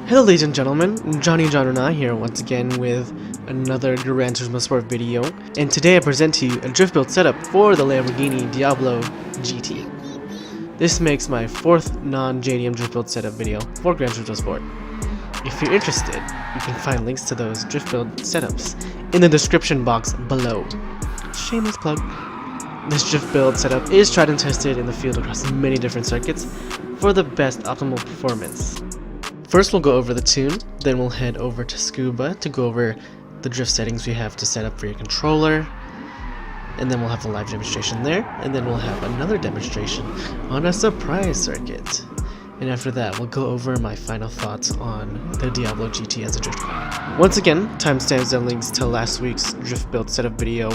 Hello ladies and gentlemen, Johnny John here once again with another Gran Turismo Sport video, and today I present to you a drift build setup for the Lamborghini Diablo GT. This makes my fourth non-JDM drift build setup video for Gran Turismo Sport. If you're interested, you can find links to those drift build setups in the description box below. Shameless plug. This drift build setup is tried and tested in the field across many different circuits for the best optimal performance. First we'll go over the tune, then we'll head over to Tsukuba to go over the drift settings we have to set up for your controller, and then we'll have a live demonstration there, and then we'll have another demonstration on a surprise circuit. And after that we'll go over my final thoughts on the Diablo GT as a drift car. Once again, timestamps and links to last week's drift build setup video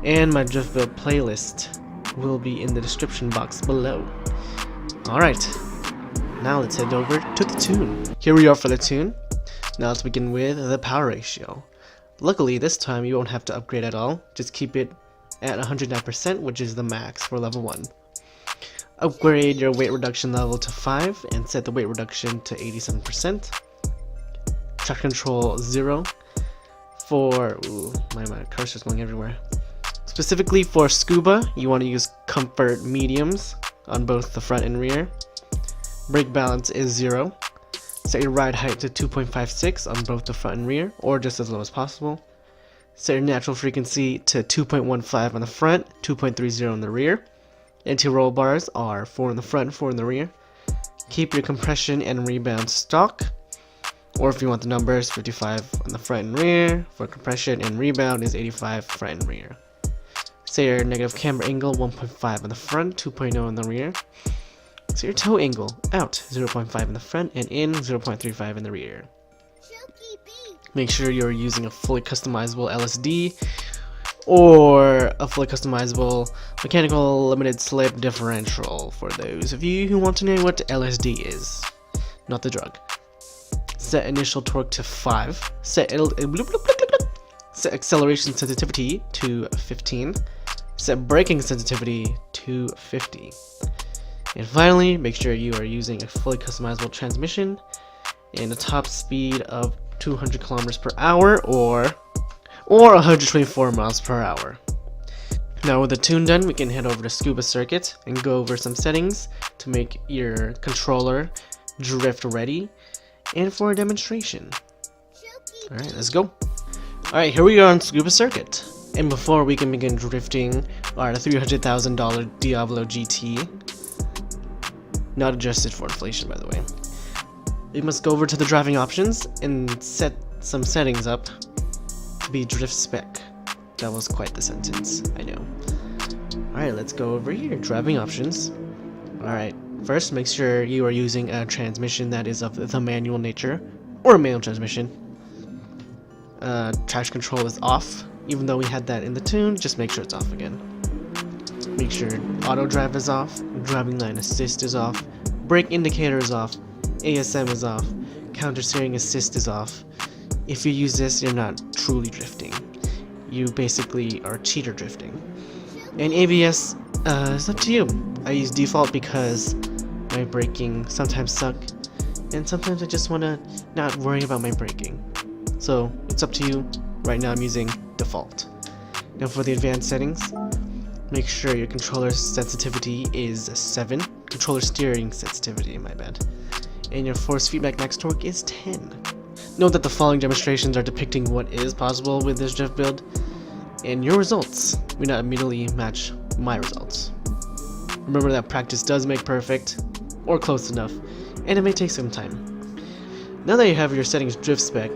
and my drift build playlist will be in the description box below. Alright. Now let's head over to the tune. Here we are for the tune. Now let's begin with the power ratio. Luckily this time you won't have to upgrade at all. Just keep it at 109%, which is the max for level 1. Upgrade your weight reduction level to 5 and set the weight reduction to 87%. Track control 0 for... Ooh, my cursor's going everywhere. Specifically for Tsukuba, you want to use comfort mediums on both the front and rear. Brake balance is 0. Set your ride height to 2.56 on both the front and rear, or just as low as possible. Set your natural frequency to 2.15 on the front, 2.30 on the rear. Anti-roll bars are 4 in the front, 4 in the rear. Keep your compression and rebound stock, or if you want the numbers, 55 on the front and rear. For compression and rebound is 85 front and rear. Set your negative camber angle 1.5 on the front, 2.0 on the rear. So your toe angle out 0.5 in the front and in 0.35 in the rear. Make sure you're using a fully customizable LSD or a fully customizable mechanical limited slip differential for those of you who want to know what LSD is, not the drug. Set initial torque to 5. Set acceleration sensitivity to 15. Set braking sensitivity to 50. And finally, make sure you are using a fully customizable transmission and a top speed of 200 kilometers per hour or 124 miles per hour. Now with the tune done, we can head over to Tsukuba Circuit and go over some settings to make your controller drift ready and for a demonstration. Alright, let's go. Alright, here we are on Tsukuba Circuit. And before we can begin drifting our $300,000 Diablo GT, not adjusted for inflation by the way, we must go over to the driving options and set some settings up to be drift spec. That was quite the sentence, I know. Alright, let's go over here, driving options. Alright, first make sure you are using a transmission that is of the manual nature, or a manual transmission. Traction control is off, even though we had that in the tune, just make sure it's off again. Make sure auto drive is off, driving line assist is off, brake indicator is off, ASM is off, counter steering assist is off. If you use this, you're not truly drifting. You basically are cheater drifting. And ABS is up to you. I use default because my braking sometimes suck, and sometimes I just want to not worry about my braking. So it's up to you. Right now I'm using default. Now for the advanced settings, make sure your controller sensitivity is 7. Controller steering sensitivity, my bad. And your force feedback max torque is 10. Note that the following demonstrations are depicting what is possible with this drift build, and your results may not immediately match my results. Remember that practice does make perfect, or close enough, and it may take some time. Now that you have your settings drift spec,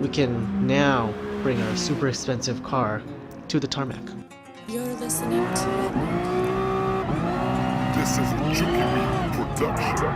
we can now bring our super expensive car to the tarmac. You're listening to This is a Juki production.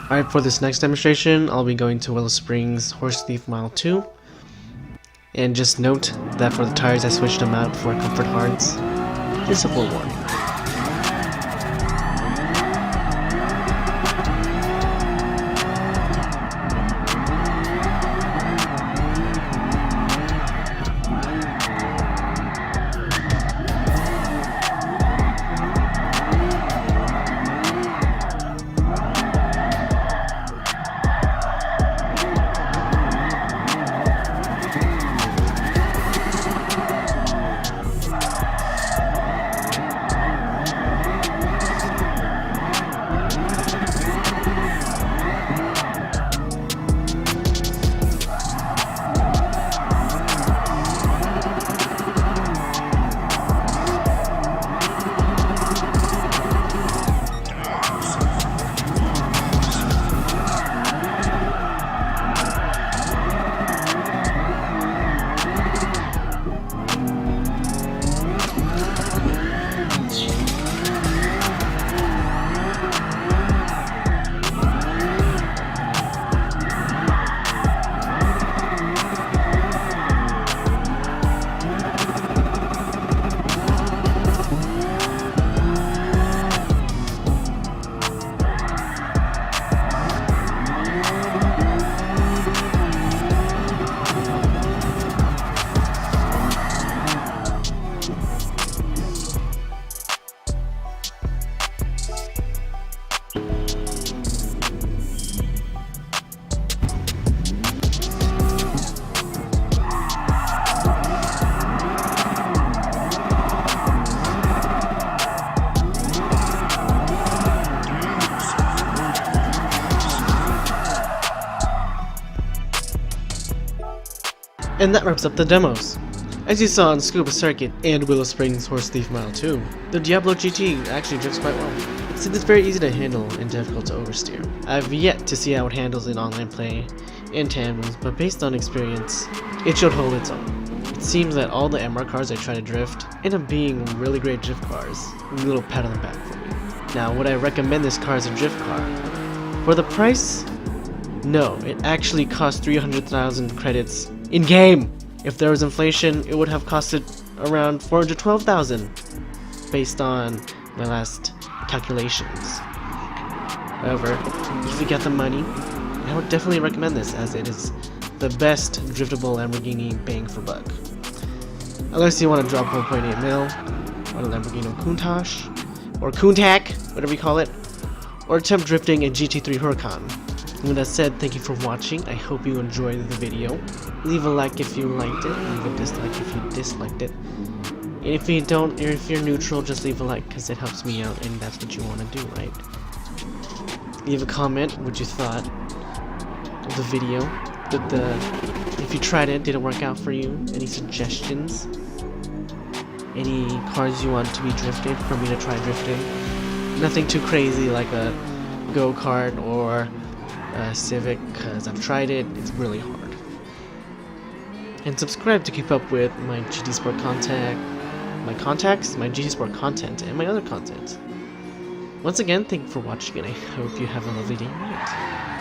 Alright, for this next demonstration, I'll be going to Willow Springs Horse Thief Mile 2. And just note that for the tires I switched them out for comfort hards. Just a forewarning. And that wraps up the demos. As you saw on Tsukuba Circuit and Willow Springs Horse Thief Mile 2, the Diablo GT actually drifts quite well. Since it's very easy to handle and difficult to oversteer. I've yet to see how it handles in online play and tandems, but based on experience, it should hold its own. It seems that all the MR cars I try to drift end up being really great drift cars. A little pat on the back for me. Now, would I recommend this car as a drift car? For the price? No, it actually costs 300,000 credits in-game! If there was inflation, it would have costed around 412,000 based on my last calculations. However, if you get the money, I would definitely recommend this as it is the best driftable Lamborghini bang for buck. Unless you want to drop 1.8 mil on a Lamborghini Countach, or Countach, whatever you call it, or attempt drifting a GT3 Huracan. And with that said, thank you for watching. I hope you enjoyed the video. Leave a like if you liked it, leave a dislike if you disliked it. And if you don't, or if you're neutral, just leave a like because it helps me out and that's what you want to do, right? Leave a comment what you thought of the video. If you tried it, did it work out for you? Any suggestions? Any cars you want to be drifted for me to try drifting? Nothing too crazy like a go-kart or Civic, because I've tried it, it's really hard. And subscribe to keep up with my GT Sport content, my GT Sport content, and my other content. Once again, thank you for watching, and I hope you have a lovely day and night.